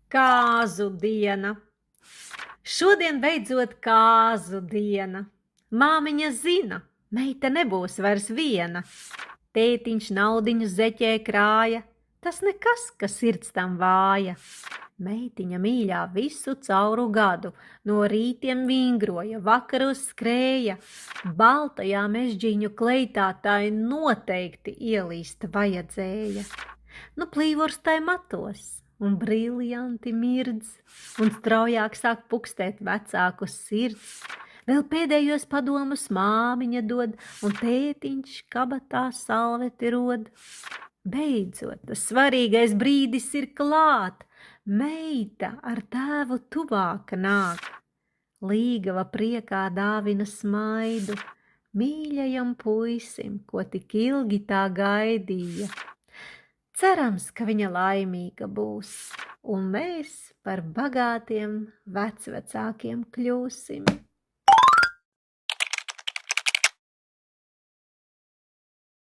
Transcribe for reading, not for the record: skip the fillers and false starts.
Kāzu diena. Šodien beidzot kāzu diena. Māmiņa zina, meita nebūs vairs viena. Tētiņš naudiņu zeķē krāja, tas nekas, ka sirds tam vāja. Meitiņa mīļā visu cauru gadu, no rītiem vingroja, vakaros skrēja. Baltajā mežģīņu kleitā tai noteikti ielīst vajadzēja. Nu plīvurs tai matos, un briljanti mirdz, un straujāk sāk pukstēt vecāku sirds. Vēl pēdējos padomus māmiņa dod, un tētiņš kabatā salveti rod. Beidzot, tas svarīgais brīdis ir klāt, meita ar tēvu tuvāk nāk. Līgava priekā dāvina smaidu, mīļajam puisim, ko tik ilgi tā gaidīja. Cerams, ka viņa laimīga būs, un mēs par bagātiem vecvecākiem kļūsim.